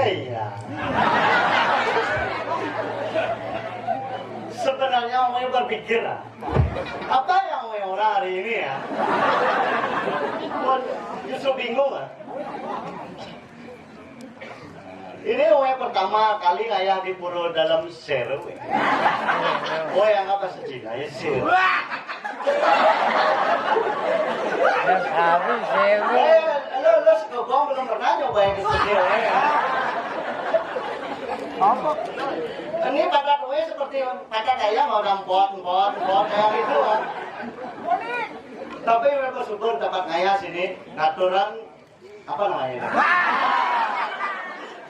Iya. Sebenarnya Owe berpikir apa yang Owe orang hari ini ya? Justru bingung ah. Ini Owe pertama kali ngayah di pura dalam seru. Owe yang apa secina ya seru. Lo sekogong belum pernah nyoba yang kesini Owe ya? Ini padat Owe seperti padat ayam orang pot kayak itu kan. Tapi Owe bersyukur dapat ngayah sini ngaturan apa namanya?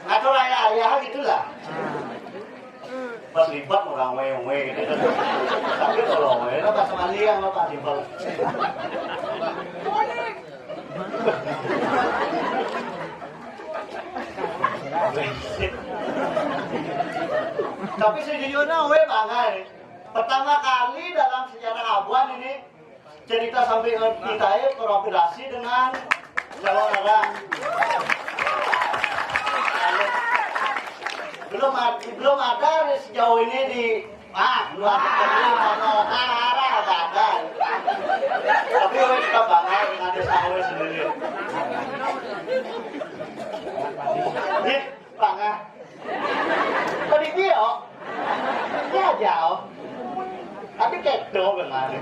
Ngatur ayah gitulah. Pas libat orang Owe gitu. Tapi kalau Owe lo pas mandi yang lo pas simpel. Tapi sejujurnya Owe bangga nih. Pertama kali dalam sejarah Abuan ini cerita sampai kita kolaborasi dengan Jawa Barat. Belum ada sejauh ini di luar ada. Tapi Owe juga bangga dengan desa Owe sendiri. Nih, bangga. Tadi dia, dia jauh. Tapi kedo benar.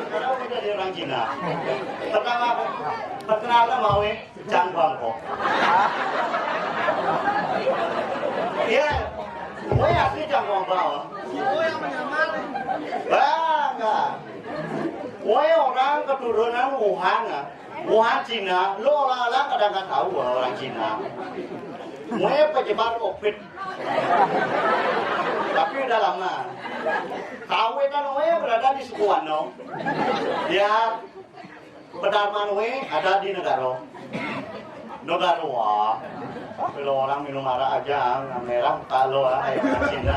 Karena Owe dari orang Cina. Pertama perkenalan sama Owe Jang Bangkok. Iya, Owe asli Jang Bangkok. Owe yang menyamar. Bangga. Owe orang keturunan Wuhan Cina. Lo orang-orang kadang nggak tahu orang Cina. Owe penyebar COVID. Tapi udah lama. Kawe kan Owe berada di suku Wano. Ya, pedarman Owe ada di negara. Wah. Kalau orang minum arak aja, merah kalau kayak Cina.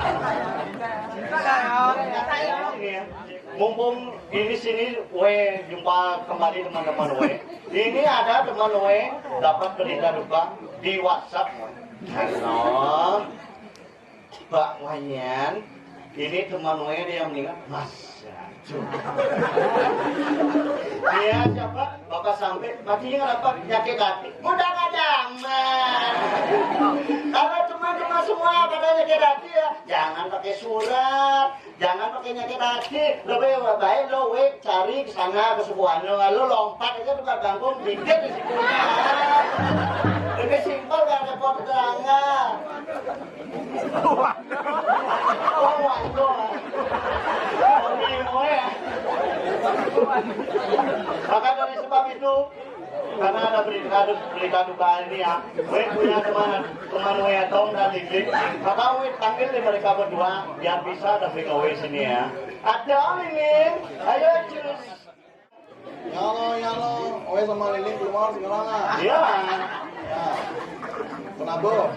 Mumpung ini sini Owe jumpa kembali teman-teman Owe. Ini ada teman Owe dapat berita duka di WhatsApp. Halo, Pak Wayan, ini teman Owe dia meninggal. Iya siapa? Bapak sampai matinya kenapa? Penyakit hati. Udah gak zaman. Kalau teman-teman semua pada nyakit hati ya, jangan pakai surat, jangan pakai nyakit hati. Lebih baik lo cari ke sana ke sebuah lo lompat aja bukan kampung dikit di situ. Lebih simpel gak repot terangan. Maka dari sebab itu, karena ada berita duka ini ya, Owe punya teman Owe Tom dan Liglik, maka Owe panggil mereka berdua biar bisa datang ke Owe sini ya. Ada Liling, ayo cus. Yalo, Owe sama Liling keluar sekarang ah. Iya. Kenapa?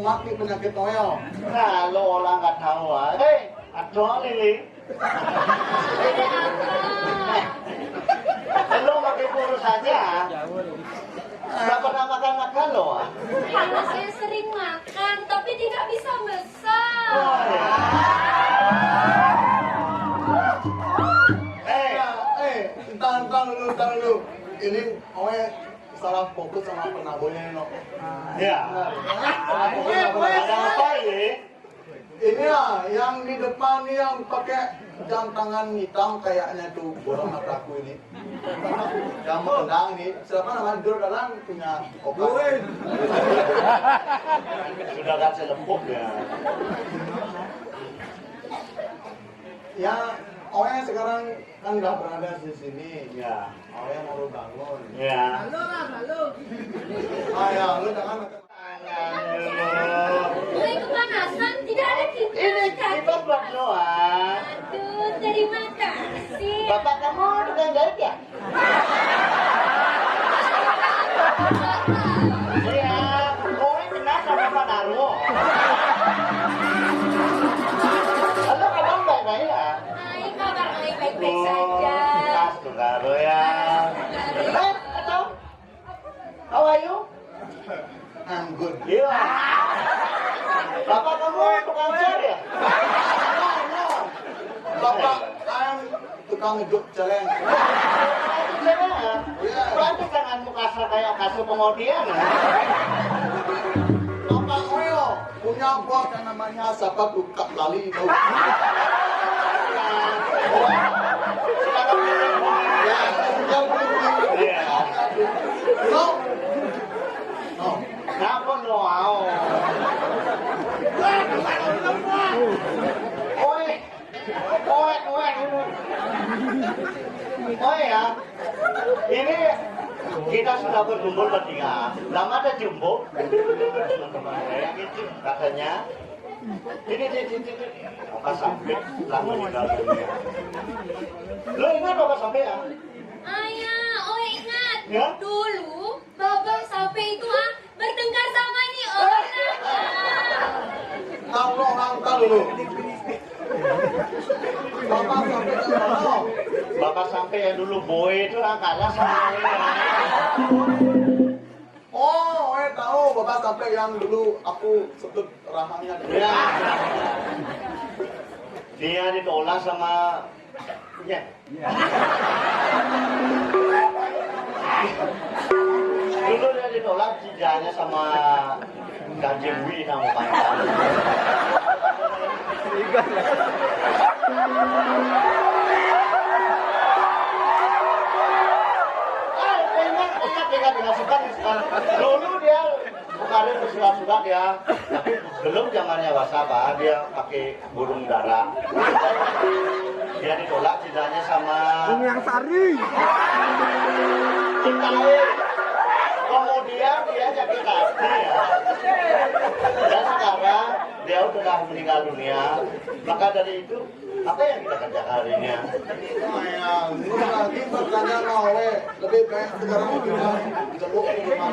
mati penyakit Noel. Nah, lo orang nggak tahu ah. Ada Lili. Lo pakai kurus saja. Nggak pernah makan lo ah. Karena saya sering makan, tapi tidak bisa besar. Oh, ya. Entar dulu. Ini Oe salah fokus sama penabuhnya no. Ya. Ada apa ini? Ini lah yang di depan nih yang pakai jam tangan hitam kayaknya tuh borong mataku ini. Yang menendang ini. Siapa namanya? Dur dalam punya obat. Sudah kasih lempuk ya. Ya, Oe sekarang kan nggak berada di sini. Ya. Oe mau bangun. Ya. Ya, lu jangan Mulai kepanasan, tidak ada kipas. Ini kipas buat lo ah. Aduh, terima kasih. Bapak kamu tukang jahit ya? Iya, kowe kenal sama Pak Darwo. Halo, kamu baik-baik ya? Hai, kabar Ai baik-baik saja. Tas tuh karo ya. Atau? How are you? I'm good. Iya. Bapak kamu tukang jar ya? Bapak, I'm tukang ngejok celeng. Berarti tanganmu kasar kayak kasur pemodian. Bapak Oyo punya bos yang namanya siapa tukang lali tahu. Ya, yang begini. No. No. Kenapa lo mau? Oh ya, ini kita sudah berkumpul bertiga. Lama ada jumbo, katanya. Ini, Bapak sampai lama meninggal dunia. Lo ingat Bapak sampai ya? Ayah, oh ingat. Ya? Dulu, Bapak sampai itu bertengkar sama nih orang. Tahu dulu. Bapak sampai ke mana? Bapak sampai yang dulu boy itu kalah sama dia. Oh, tahu Bapak sampai yang dulu aku sebut rahangnya. Ya. Dia ditolak sama ya. Dulu dia ditolak tidaknya sama Ganjewi sama Pantai. Ingat sekarang. Dulu dia kemarin bersurat-surat ya, tapi belum zamannya WhatsApp, dia pakai burung dara. Dia ditolak tidaknya sama yang Sari. Kemudian dia jadi kasih ya. Dan sekarang dia sudah meninggal dunia. Maka dari itu apa yang kita kerjakan hari ini? Sayang, ini lagi bertanya Owe. Lebih baik sekarang kita jemput ke rumah.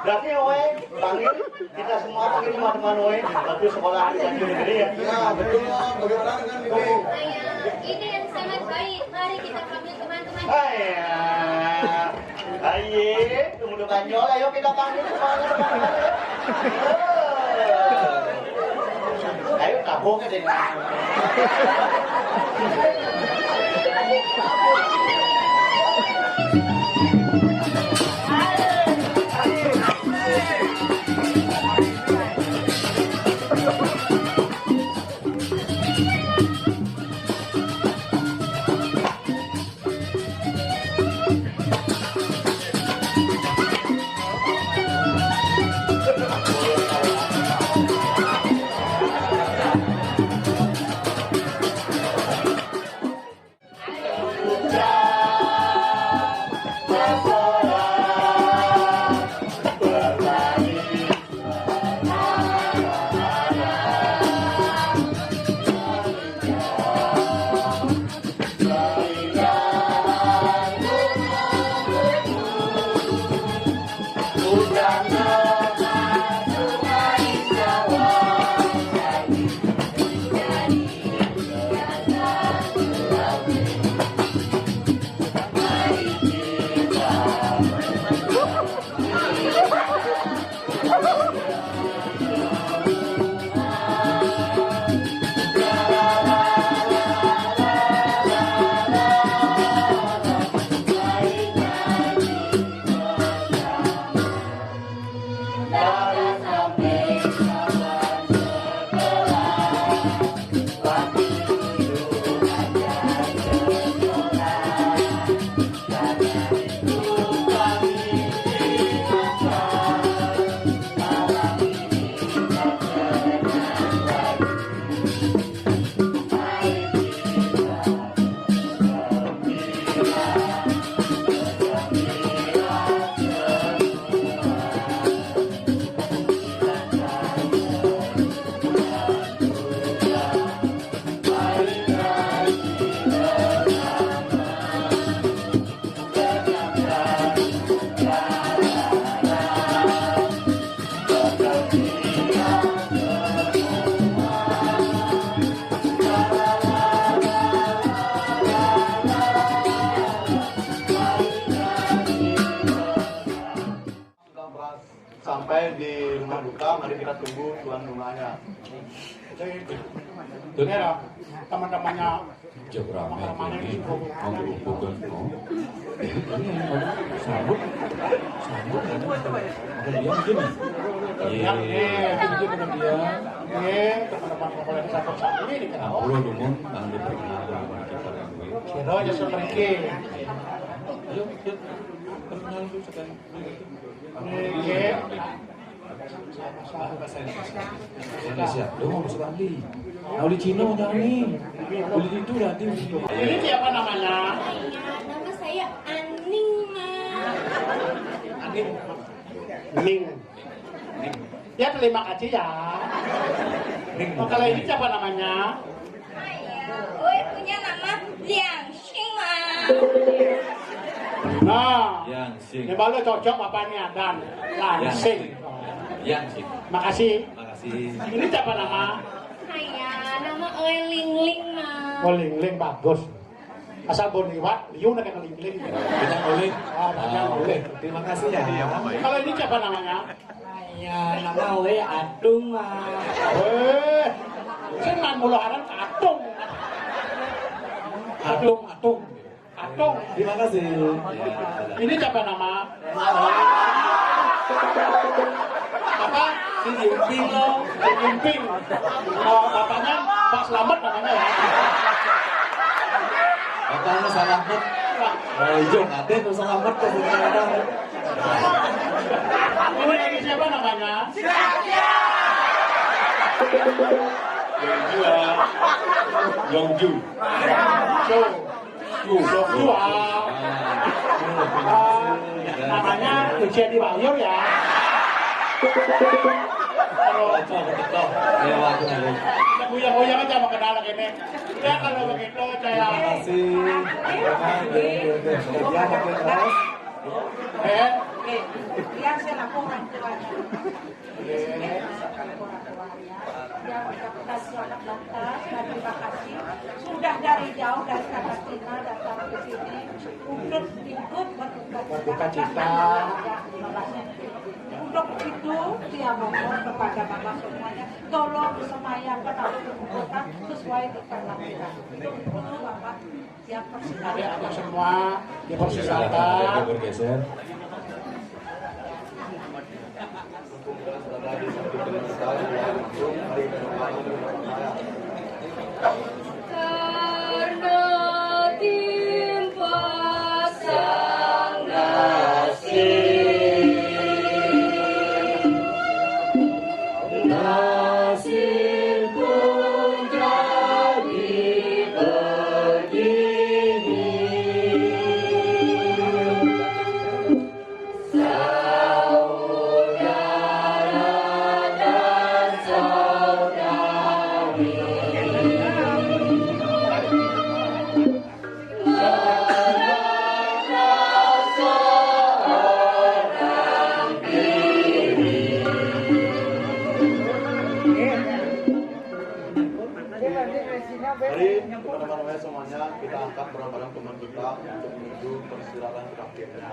Berarti Owe panggil kita semua panggil teman-teman Owe waktu sekolah yang di negeri ya. Ya betul. Bagaimana dengan ini? Ayah, ini yang sangat baik. Mari kita panggil teman-teman. Ayah, ayo, tunggu kanjol, ayo kita panggil semuanya teman-teman. Ayo tabung ke sini. di rumah duka, mari kita tunggu tuan rumahnya. Ini lah teman-temannya Jabrame ini bukan sambut kemudian gini kemudian teman-teman sekolah di satu saat ini kan. pulau lumun nang diperkenalkan kita lagi Kira aja seperti ayo perkenal dulu sekali Indonesia dong masuk ahli ahli Cina nyanyi boleh itu nanti ini siapa namanya? Nama saya Aning, Ma. Ning. Ya terima kasih ya. Oh, kalau ini siapa namanya? Gue punya nama Liang Xing, Ma. Nah, yang sing ini baru cocok bapaknya dan langsing. yang sing Makasih. makasih Ini siapa nama? Saya nama Ling Ling, Ma. Oh, Ling Ling bagus. Asal boniwat, liu nak kena Ling Ling. kita boleh Boleh. terima kasih ya Kalau ini siapa namanya? Ya, nama we Atung, Ma. Senang mulu aran ke Atung. Atung. terima kasih Ini siapa nama? Apa? Si Jinping lo. Jinping. Oh, bapaknya Pak Slamet namanya ya. bapaknya selamat hijau nanti tuh selamat ke sekarang Ini siapa namanya? Yongju Joshua. Namanya ujian di Bayur ya. Kalau lewat lagi goyang-goyang aja mau kenal lagi nih. Ya kalau begitu saya. Yang saya lakukan yang ucapkan selamat datang dan terima kasih sudah dari jauh dari Karantina datang ke sini untuk ikut berduka cita. Untuk itu dia mohon kepada mama semuanya tolong semayakan atau kumpulkan sesuai dengan kita. Itu bapak yang persilakan. Adik-adik semua dipersilakan. bergeser Karena timpa sang nasib pun jadi begini. Mari teman-teman semuanya kita angkat barang-barang teman kita untuk menuju persiralan terakhirnya.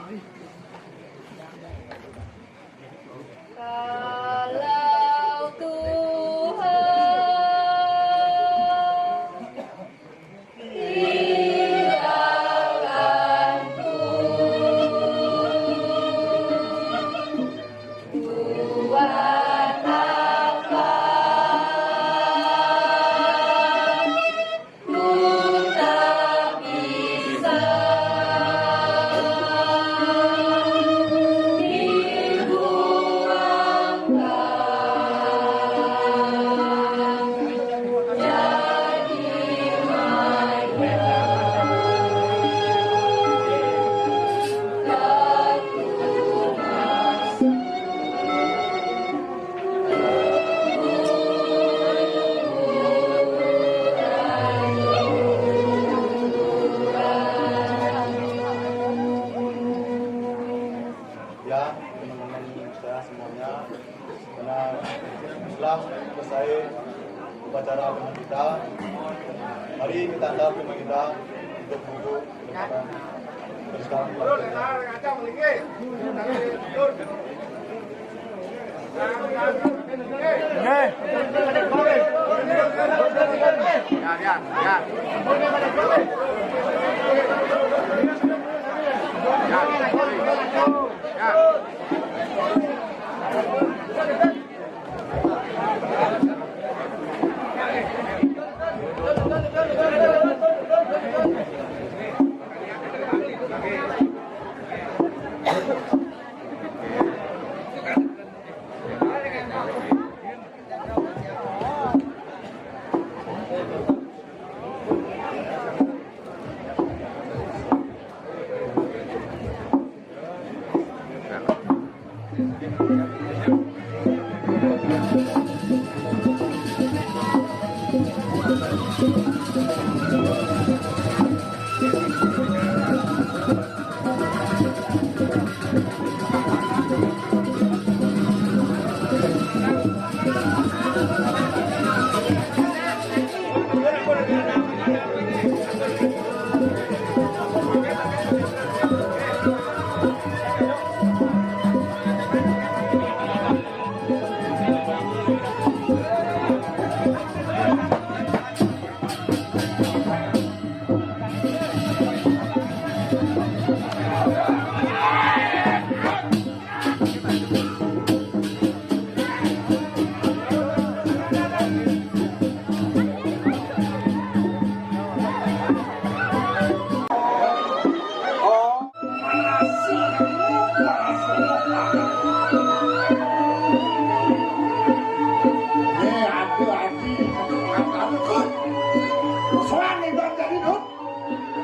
Kalau Tuhan tinggalkanku, buat apa ku tak bisa Ya, teman-teman saya semuanya, karena setelah selesai upacara agama kita, mari kita antar tema kita untuk buku dan sekarang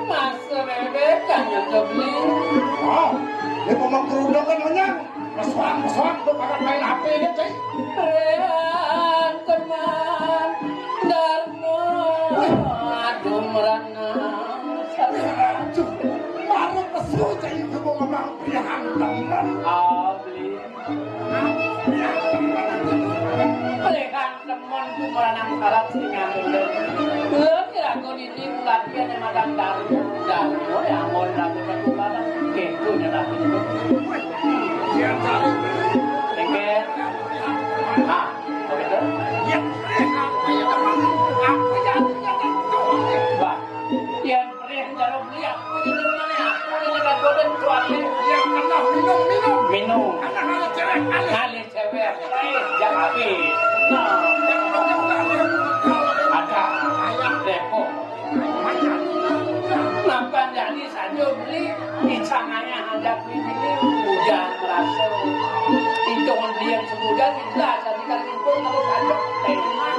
Masa bebek kan yang kebeli. Oh, ini pemang kerudung kan nyonya. Meswang tuh pakai main HP ini, cek. Rehan teman Darno, aduh merana. Aduh, mana pesu cek itu mau ngomong pilihan teman. Abli. Rehan teman ku meranang harap singa dulu. Kira aku ini latihan yang madang Darno yang mau lakukan kepala. Gitu nyerah itu. Engker. Ah, begitu? Ya, apa jadinya tentu. Bah, yang perih jarum lihat, ini mana? Ini kan golden cuaca. Ya, kena minum. Minum. Karena hal cewek, Kali cewek, jangan habis. Nah, ada ayam depo. Nampak jadi saja beli icangannya ada ini hujan merasa. Hitungan dia sebulan jelas jadi kali itu kalau kacau teman.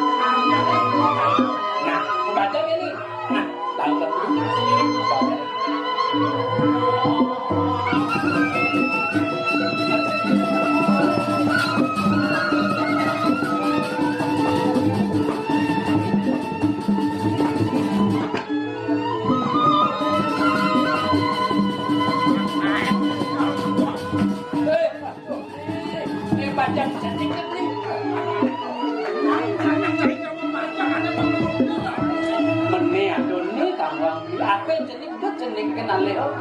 Nah, baca ini. Nah, tahu tak dulu. Baca cantik cantik. Mene adone tambang apel jenik kenal leo.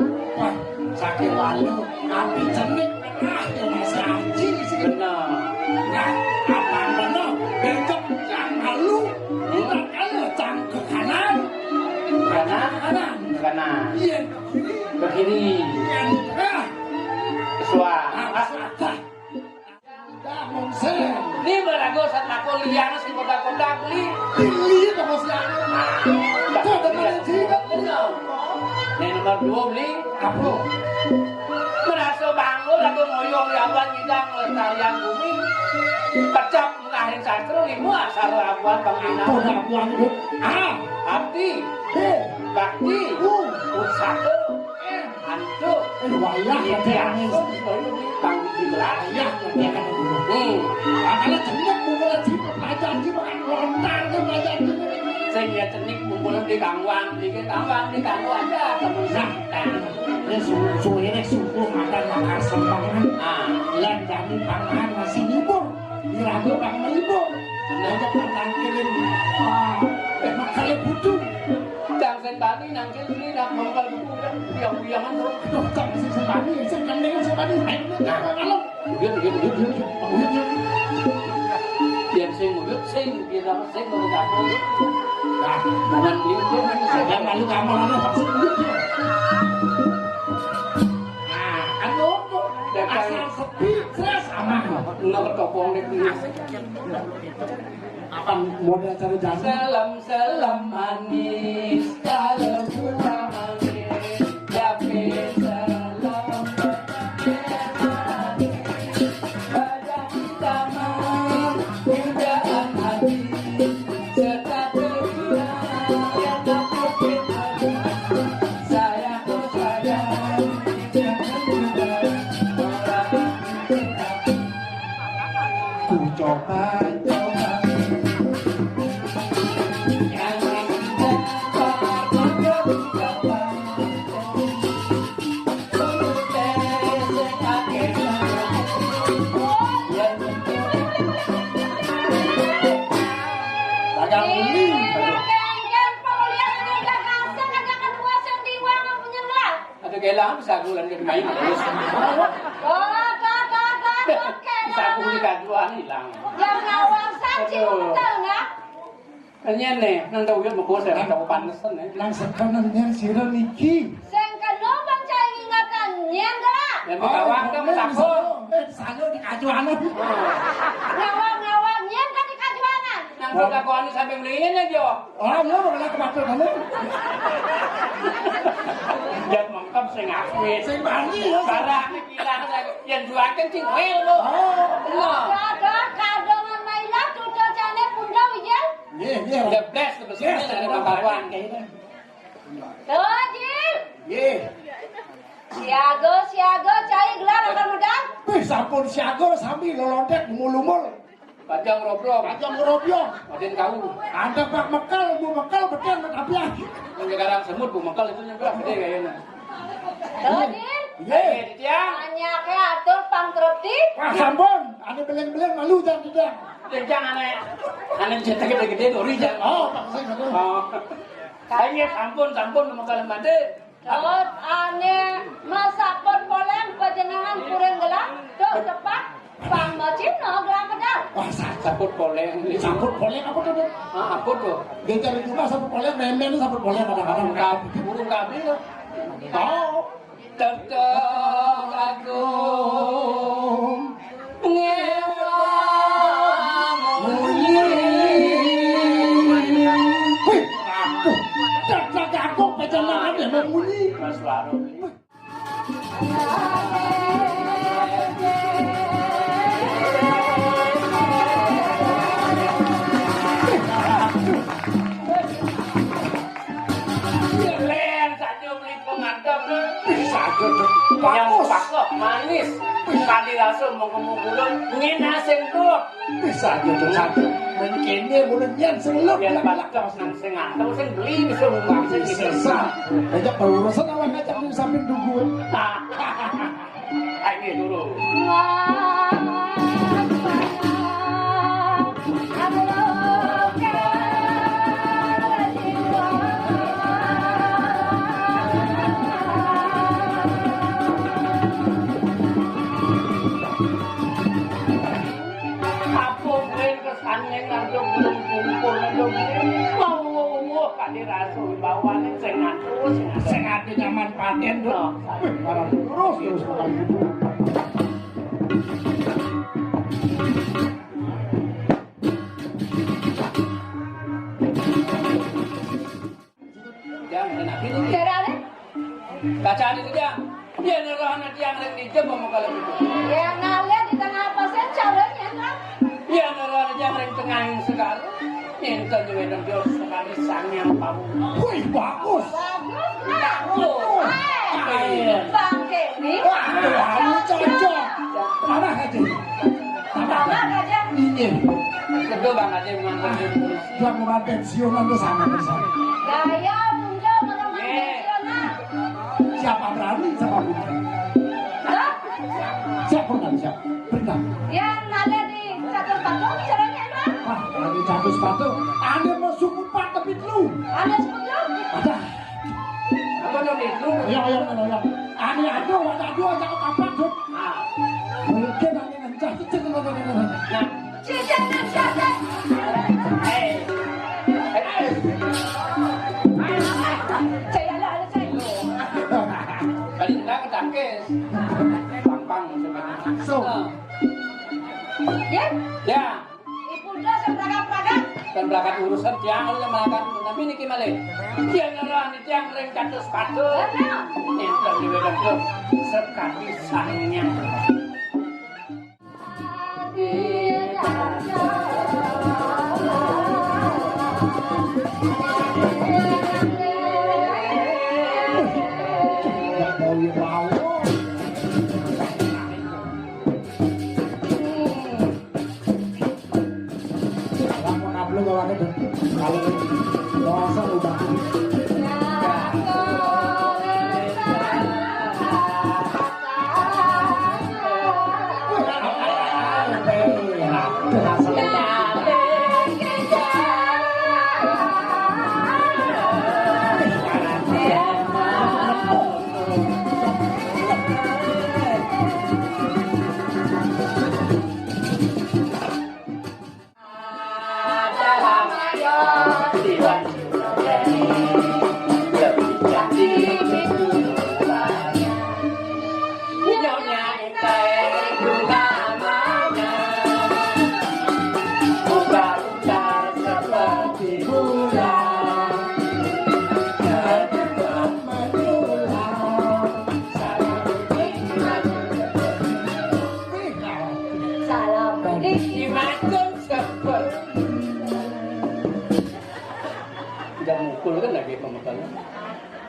saking walu api cenik yang masih aji sih. Benar. Nah, apa benar? Besok cang malu, kita kalau cang ke kanan, kanan. Iya. Ke kiri. Suara. Ini berago saat aku liang si kota-kota beli. Pilih ke masih ada. Tuh teman juga. Ini nomor 2 beli. Apa? Merasa bangun aku ngoyong lawan kita ngelestarian bumi. Pecah mengahin sastro limu asal lawan pembina. Pulang hidup. Abdi. Bakti. Usaha. Antu. Wayah Biasa. Panggung di gelas. Makanya cenik bumbulan cipu aja makan lontar kan aja. Saya cenik bumbulan di kangwang ada temen santan. Ini suhu makan sembangan. Yang jadi pangan nasi libur, diragu bang melibur. Aja pangan kirim, makan butuh. Jangan sentani nangkil ini nak mengkal buku dan biang-biangan tu. Dokter si sembani, si kandeng sembani. Kalau Biar sing muyut sing kita sing kalau kamu. Nah, dengan lingkup yang malu kamu mana maksud asal sepi, stres sama. Nomor topong dek ni. Apa model cara jalan? Salam manis, salam manis, tapi salam pada kita pujaan hati serta kegiatan yang dapat kita sayang Ku coba Kailangan bisa gulan ke main terus. Bisa gulan kaduan hilang. Yang ngawang saji betul nggak? Kayaknya nih, nang tahu mau bos ya, tahu panesan nih. nang sekanan yang sira niki. Sing kena bancai ingatan nyenggak. Yang kawang kamu takut. Saya di kajuanan. Ngawang nyen kan di kajuanan. Nang kawan sampai mendingin aja. Oh, ya malah kematu kamu. Jangan mengkap sing akui. Sing bani ya. Barang pikiran yang juakan sing wel lo. Ada kadongan maila tutul jane punda wijen. Ye. The best sebesarnya dari kawan. Tuh Jil. Ye. Siaga cai gelar akan mudah. Sampun siaga sambil lolontek lumul-lumul. Pajang robrok. Ajang ngerobyong. Adin kau. Ada Pak Mekal, Bu Mekal beken tapi lagi. Yang sekarang semut bu mekal itu yang berapa gede kayaknya. Tuh Jil. Ye, tiang. Banyaknya atur pangkrepti. Wah sampun, ada beleng-beleng malu dan tidak. Tiang aneh cetak gede dori jang. Oh, Pak saya nggak tahu. Oh. Kayaknya sampun mekal mande. Terus aneh masapon poleng pejenengan kurang gelap. Tuh cepat. Bang Macin no gelang pedang. Wah, Saput poleng. sambut boleh apa tuh? Apa tuh? Dia cari rumah sambut boleh, memen sambut boleh kadang-kadang. Burung kabel loh. Oh, Tetap aku ngewa wih, aduh, cak aku pecenangan ya memunyi. Mas Waro. Len saja beli pengantap Bisa aja tuh. yang Bagus. pakok manis. Tadi langsung mau kemukulan ngina sing tuh. Bisa aja tuh satu. Dan kini mulai nyan seluk. Yang balak nang sing ngantuk sing beli bisa ngomong sing Bisa. Ajak berurusan awak ngajak di samping dugun. Ayo dulu. Wow, Pak Dirasul bawane sing terus Sing ati nyaman paten lho. Barang terus makan gitu. Jangan enak ini. Derane? Bacaan itu dia. Dia nerohana tiang rek di jebom kalau itu. Ya ngalir di tengah pasien caranya kan? Dia nerohana tiang rek tengah sekali. Enten juga dan dia sekali sangnya pamu. Wih, bagus. Bagus. Bang Kenny. Wah, cocok. Mana aja? Sama aja. Ini. Kedua bang aja mengantar dia polisi. Gua mau pensiunan tuh sama sama. Gaya muncul orang pensiunan. Siapa berani sama aku? Hah? Siapa berani? Siapa? Pernah. Ya ngalir di catur patung caranya kan? Wah, lagi jatuh sepatu. Anda mau suku pak tapi lu. Ada sepuluh. Ada. Apa dong itu? Ya. Anda ada jangan kapan tuh. Ah, Mungkin anda nanti nah, Cicak dan cicak. Saya ada saya. tadi kita ketakes. Pampang sebenarnya. So. Ya, Ya, ibu dah sembraga-braga. kan berangkat urusan tiang lu melakukan tapi ini gimana? Tiang nerohan tiang rek jatuh sepatu. Enten juga dan dia sekali sangnya. Udah mukul kan lagi pemakannya.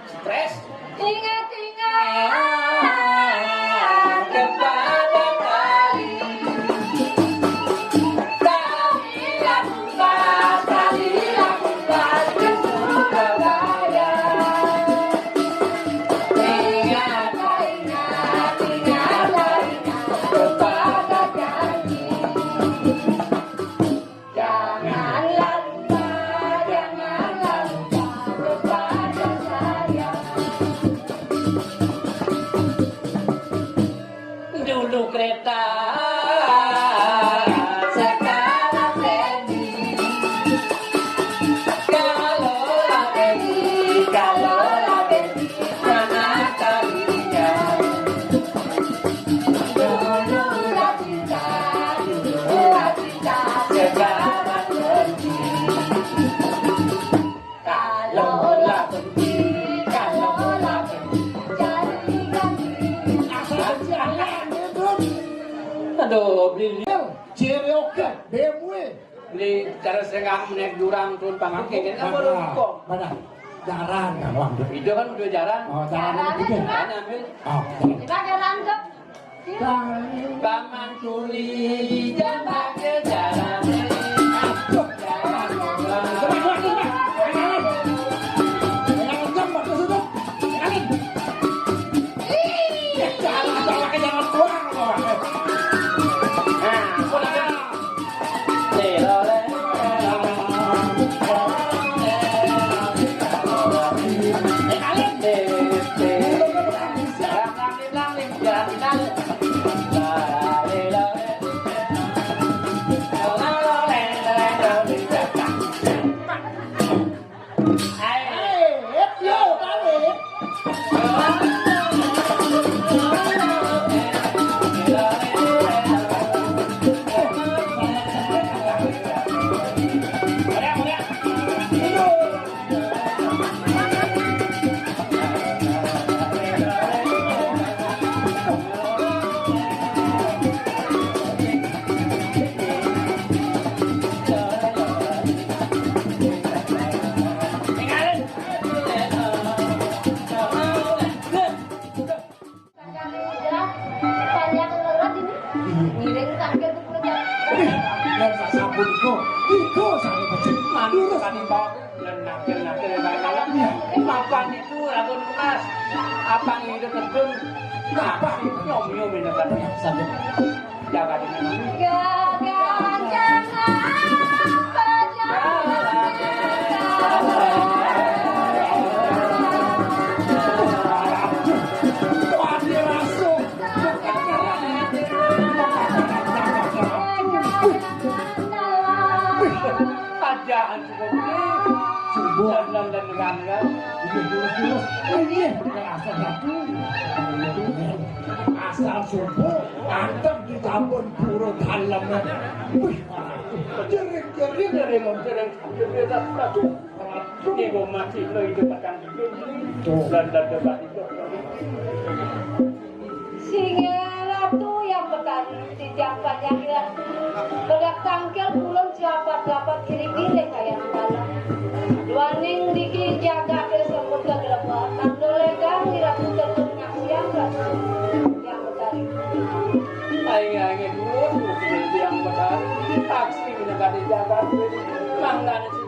Stres. Ingat-ingat Kepada kali kalilah bukan ke Surabaya. Ingat kepada janji. Janganlah lupa kepada saya. dulu kereta Sekarang Fendi. kalaulah Fendi mana tadinya Dululah cinta, sekarang janji. Kalaulah benci, kalaulah benci, jadi aduh beli Cereoke, BMW. beli cara senggang menaik jurang turun panggung kayak kan baru kok Mana? Jarang kan waktu. video kan udah jarang Oh, jarang itu. kan ambil Oh, dipakai rangkep. paman tuli jambak ke jalan Ngiring tangkel tuh punya. Dan sak sampun iku sare becik Manut kan bawa dan nakil-nakil banyak. Mapan itu lagun mas. Apa hidup kedung? Apa nyom-nyom ini katanya sampai jaga di mana? Gagal jangan Pajaan cukup dan dengan asal subuh anteng di kampung puro dalam jering-jering dari jering berbeda satu nego mati lo itu makan dan debat itu singa ratu yang petani tidak banyak ya bedak tangkel pulang siapa dapat iring-iring kayak malam duaning diki jaga ke semput ke gelebat nando legang di ratu terkenyak siang ratu yang petani ayah dulu jadi yang benar taksi menekan di Jakarta manggana sih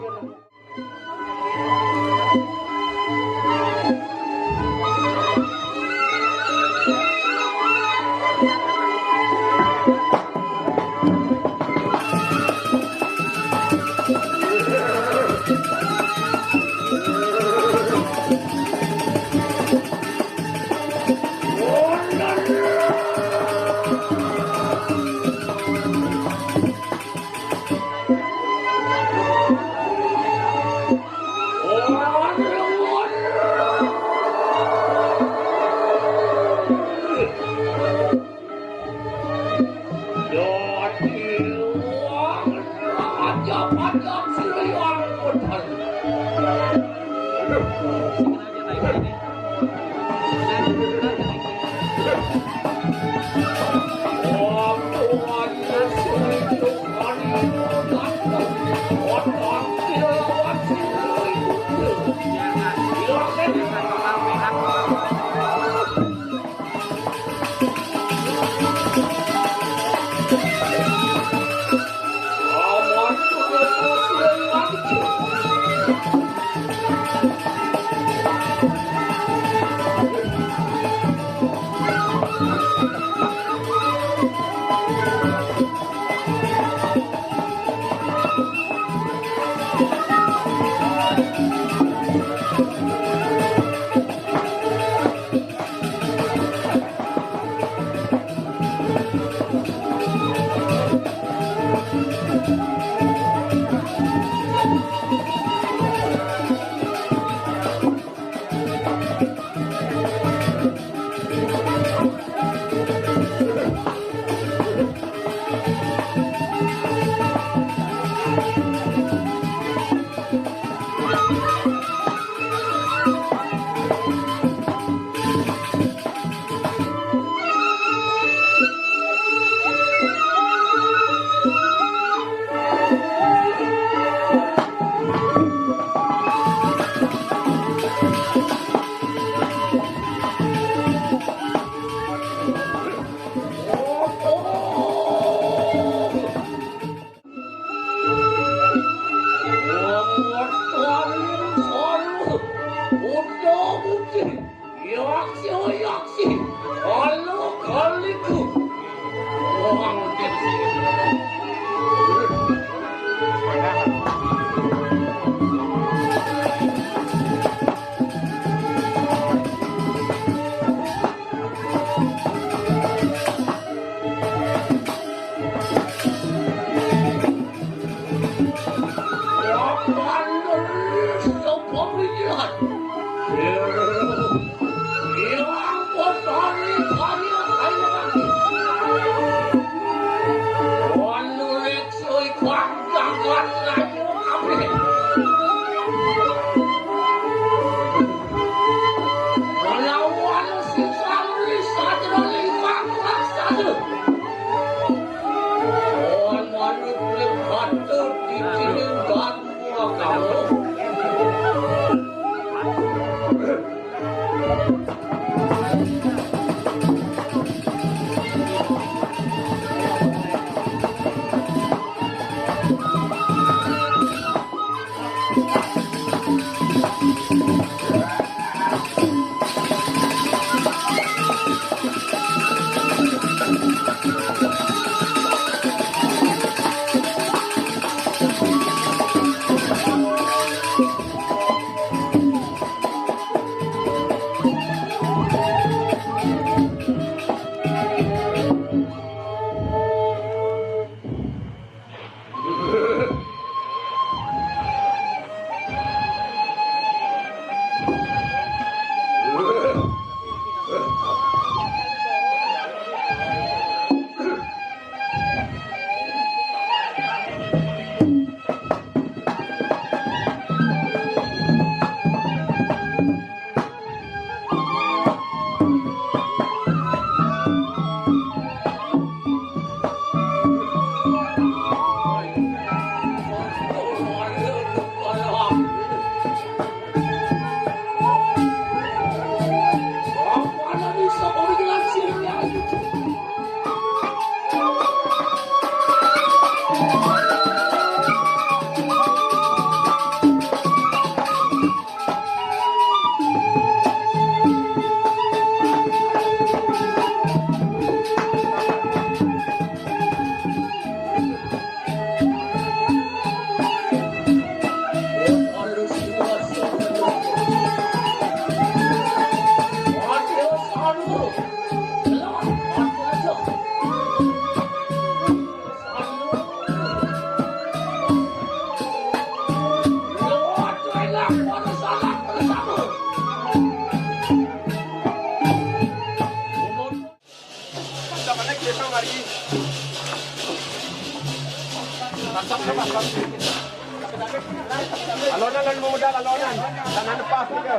Alonan lang mo modal, alonan. Tanan lepas ni ke?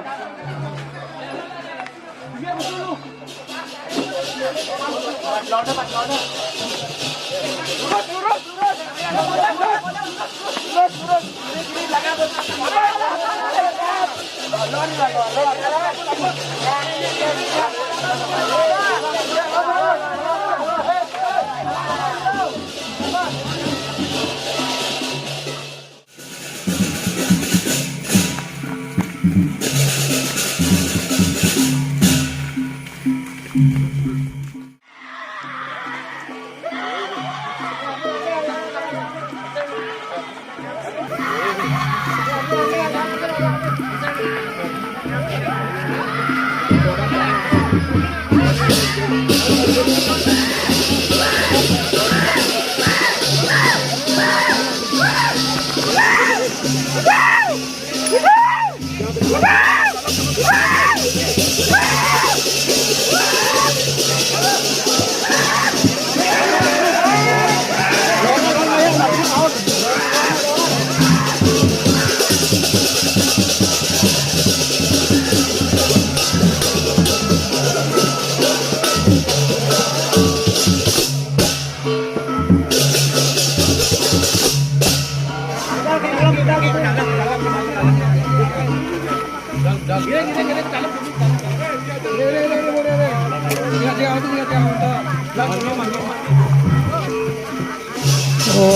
Om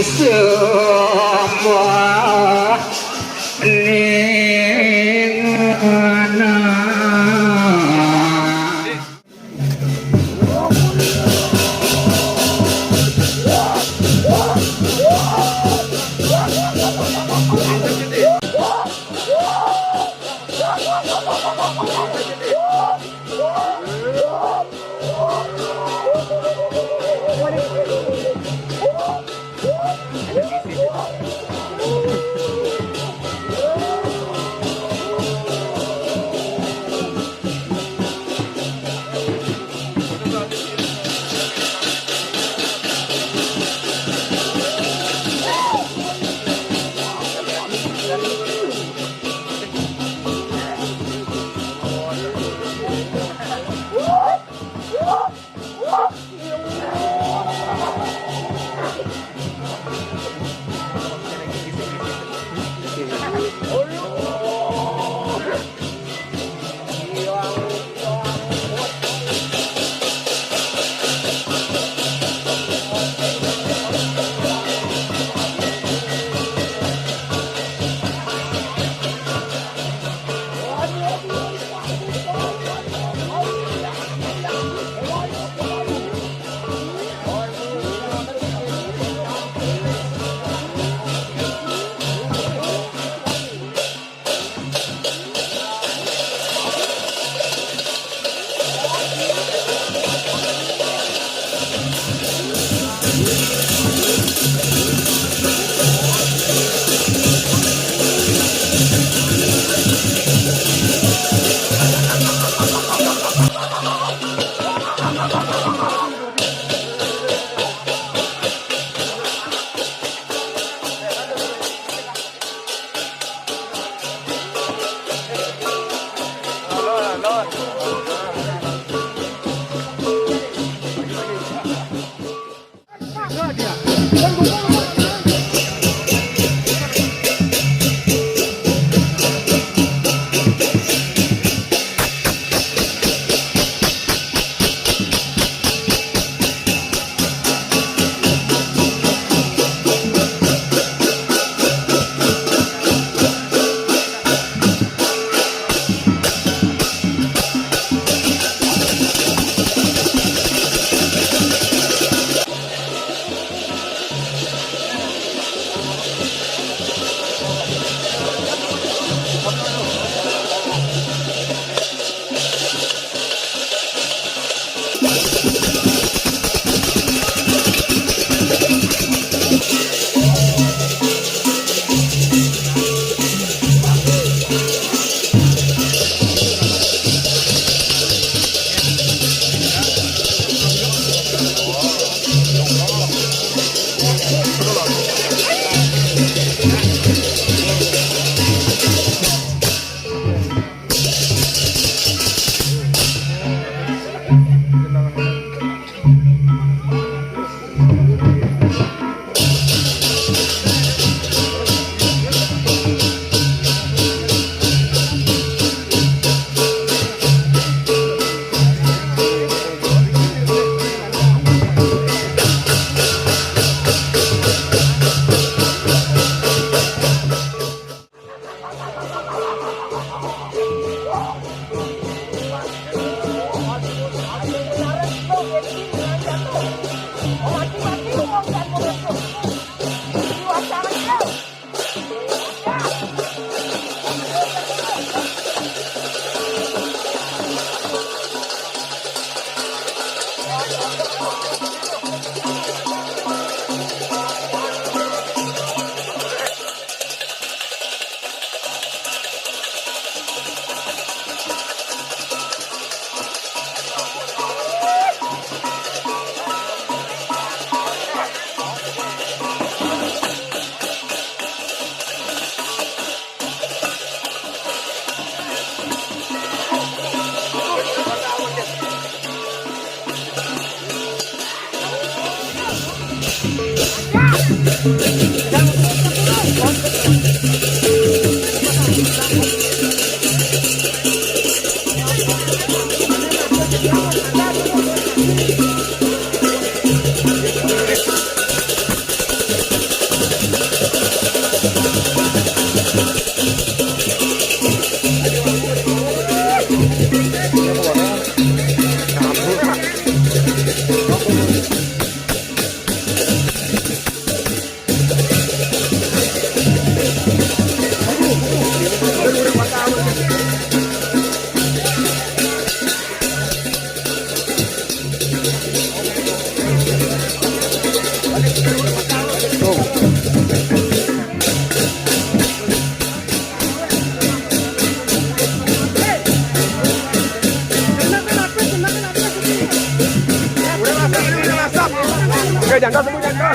semua ningana. Oke, jangkau semua jangkau.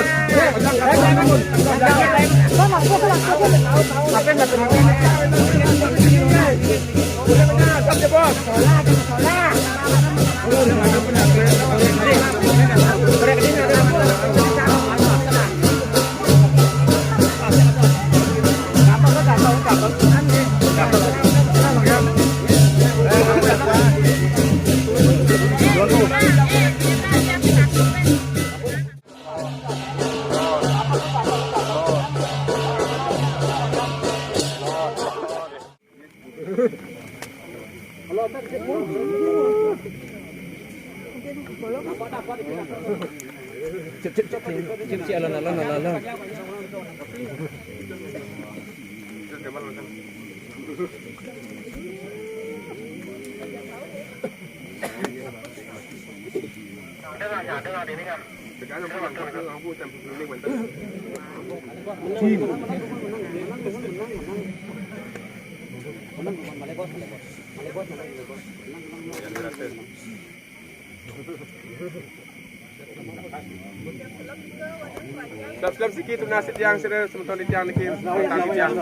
Selam sikit tu nasi tiang sere sementara tiang niki tang tiang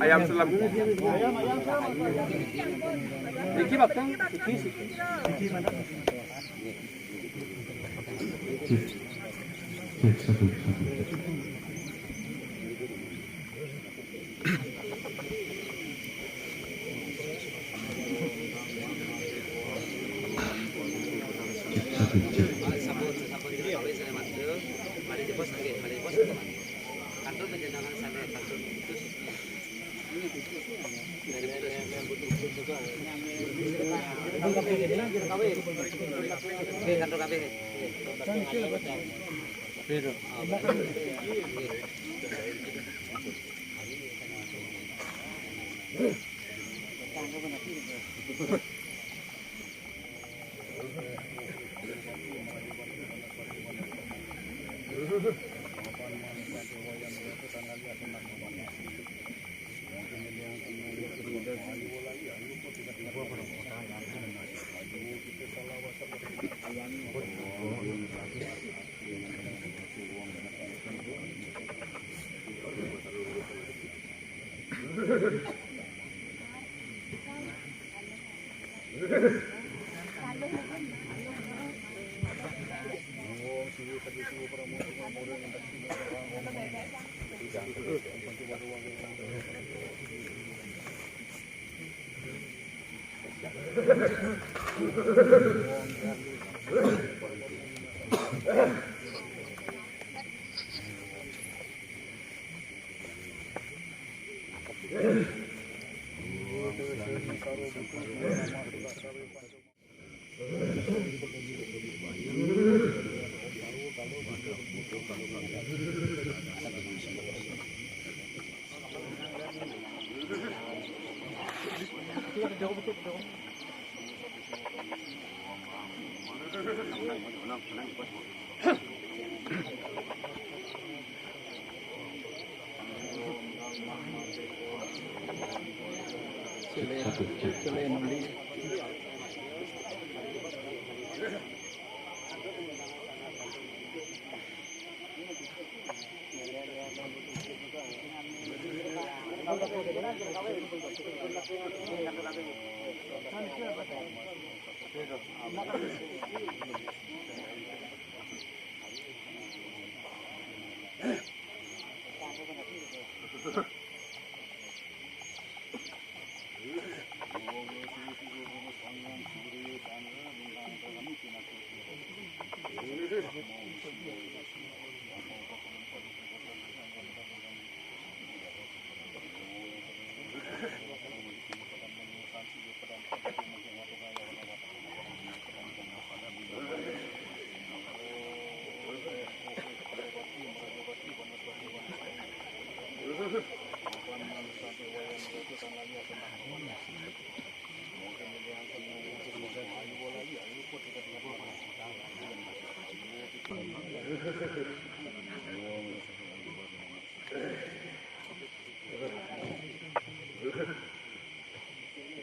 ayam selam. Iki bakang iki mana?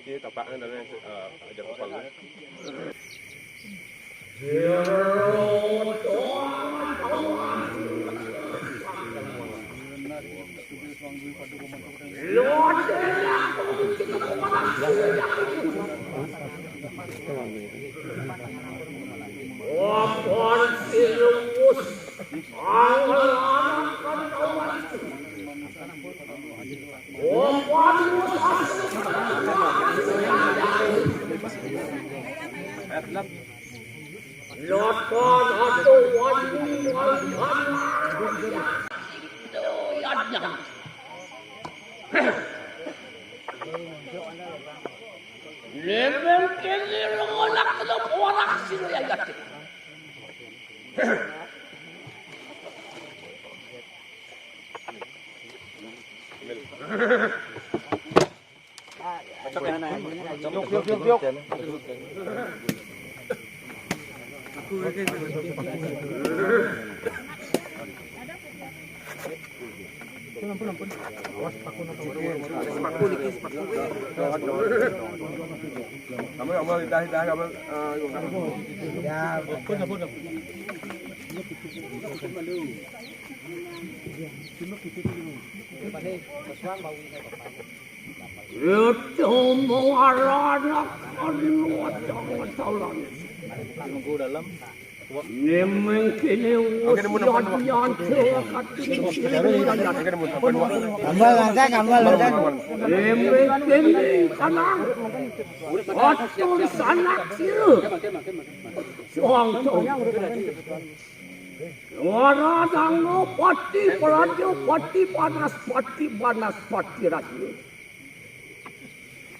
Ini tapaknya dari ajar kepala.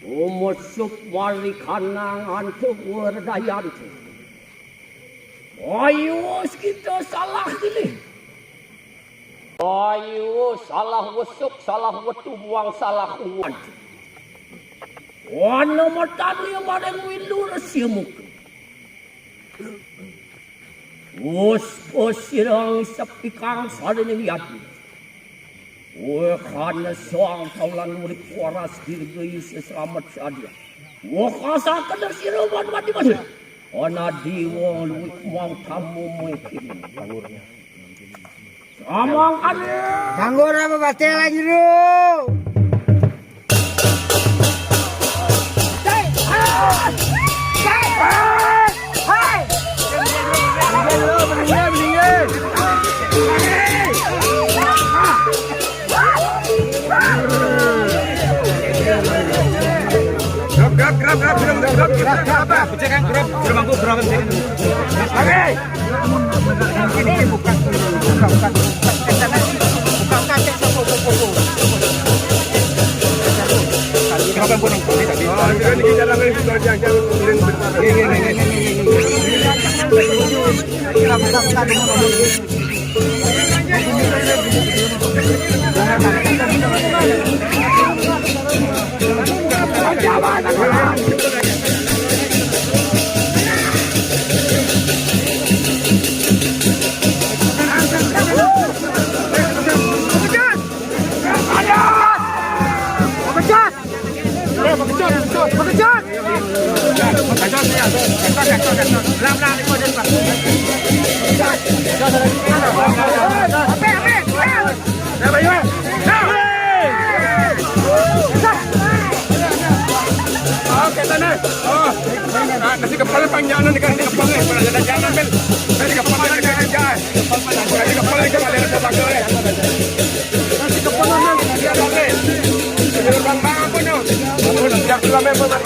Umusuk wali kanang antuk werdayaan. Ayo kita salah ini. Ayo salah wesuk, salah wetu buang, salah uwan. Wana matani yang bareng windu rasiamuk. Us sirang sapikang saling yati. Kana soang taulan murid waras dirgai selamat sadia. Kasa kana siruman mati mati. Ana diwong luwih wong kamu mungkin. Ngomong ane. Nganggur apa pasti lagi lu. Kasih kepala panjangan dikasih kepala ada jalan bel. Kasih kepala jangan jalan. Kasih kepala jangan ada tetangga. Kasih kepala dia boleh. Bang bang apa no? Jak lama apa?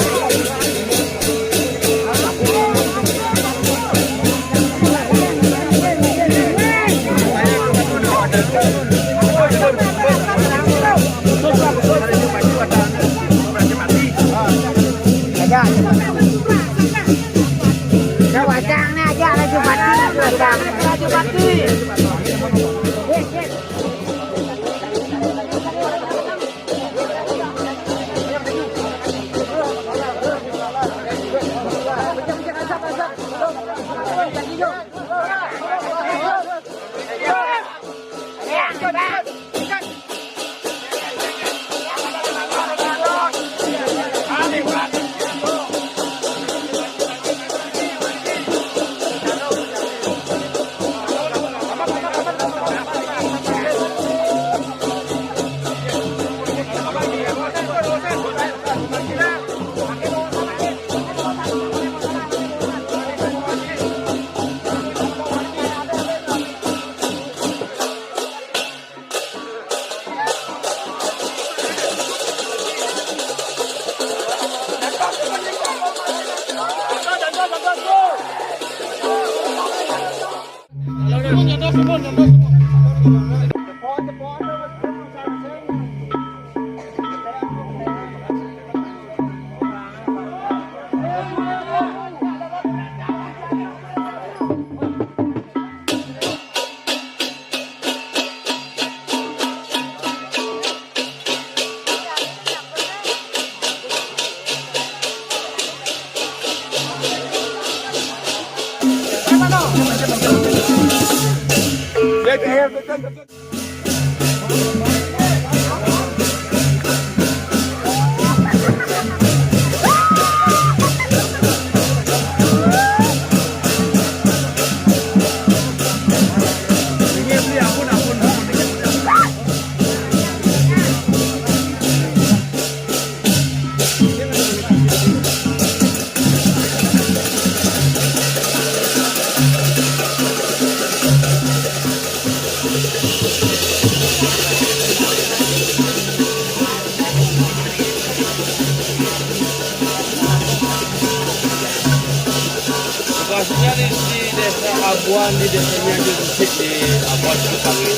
Lokasinya di desa Abuan, di desanya di Rusik, di Abuan Kupang ini.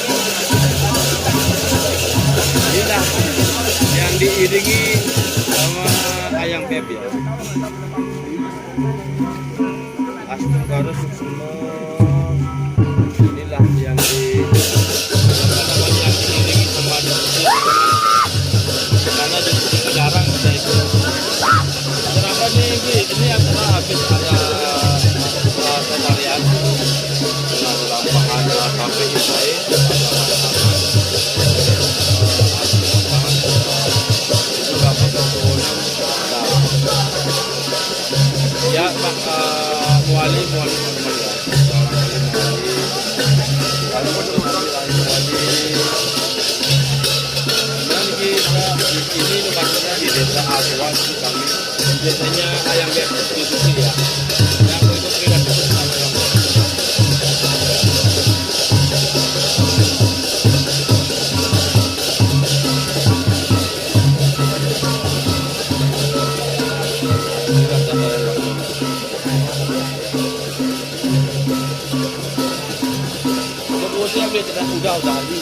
Inilah yang diiringi sama ayam beb ya. Astagfirullah semua. Inilah yang diiringi sama karena di sekarang ada itu. Kenapa nih? Ini adalah habis ada tarian lapangan sampai Israel itu dapat ya wali normal ya ini lokasinya di desa Abuan kami biasanya ayam beb distribusi ya yang untuk tidak sama yang udah tadi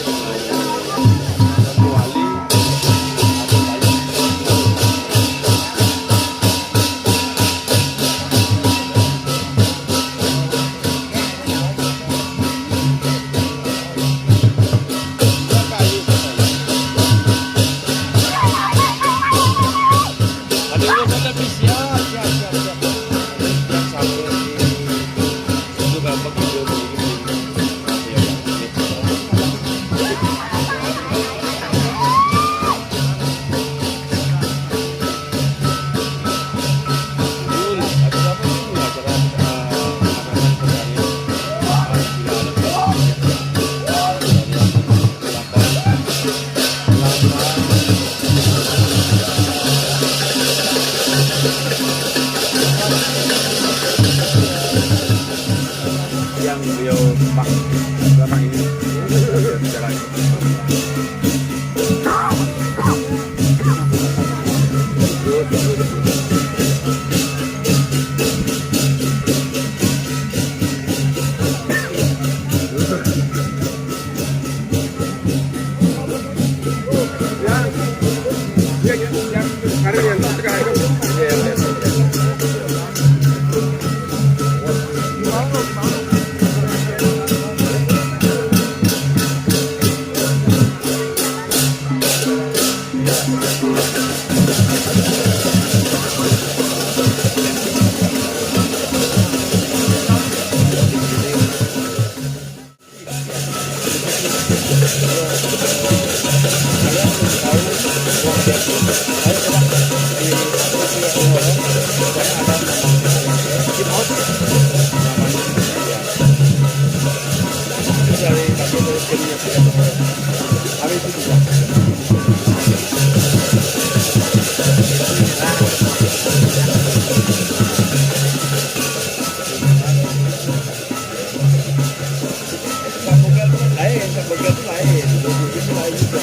yang beliau pak selama ini jalan. akhirnya saya habis itu ya. Hamburger itu lain, bubur itu lain juga.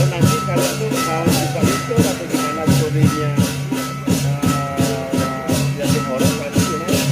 Oh, nanti kalian tuh mau buka itu atau gimana story-nya Yatim Horor kali ini ya?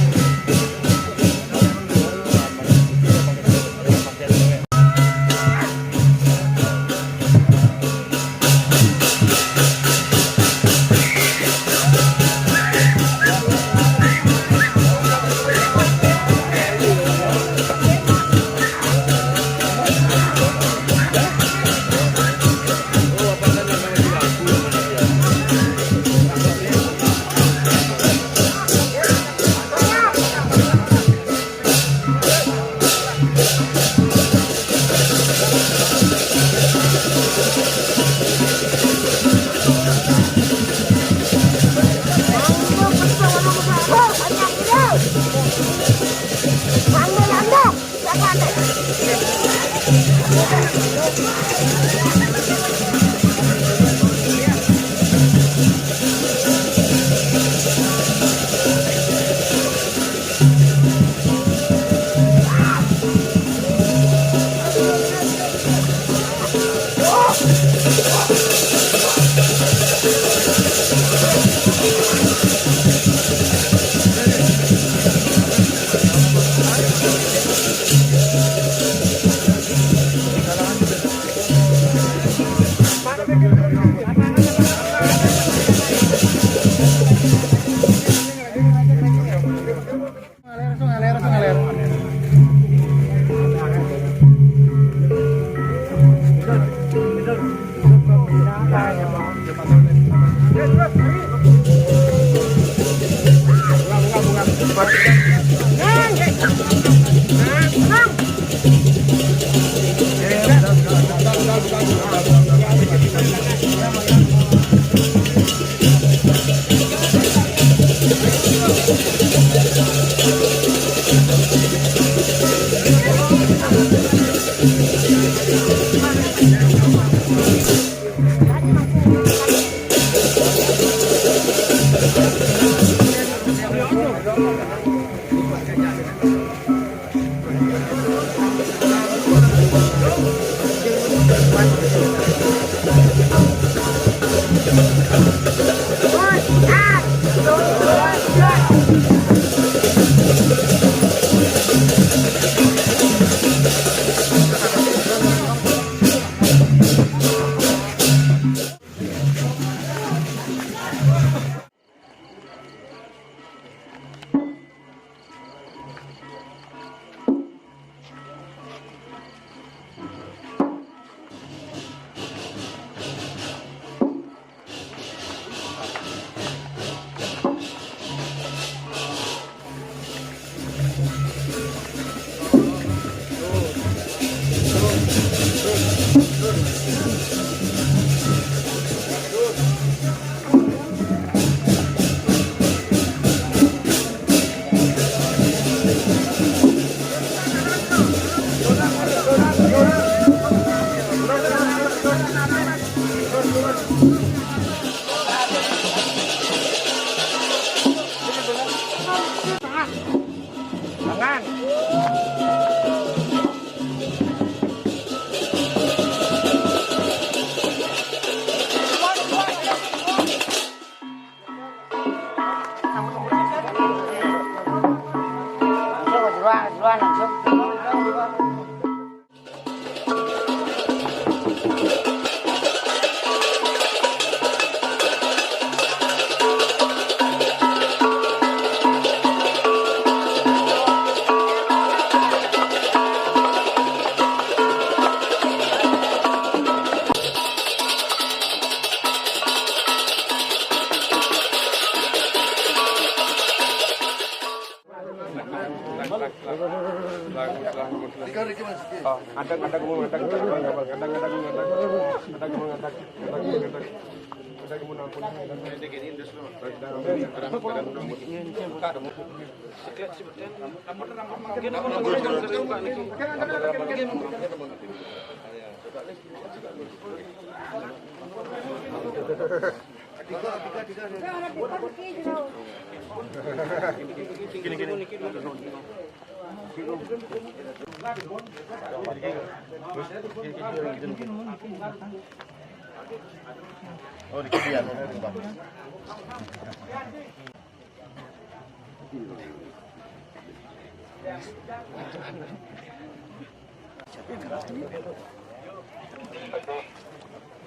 Oh, di kebian.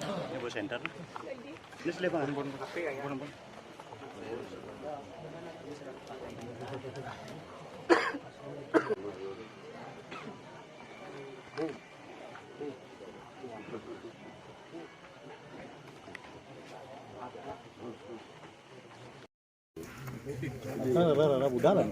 Ini bu center. Ini selepas. Budalan.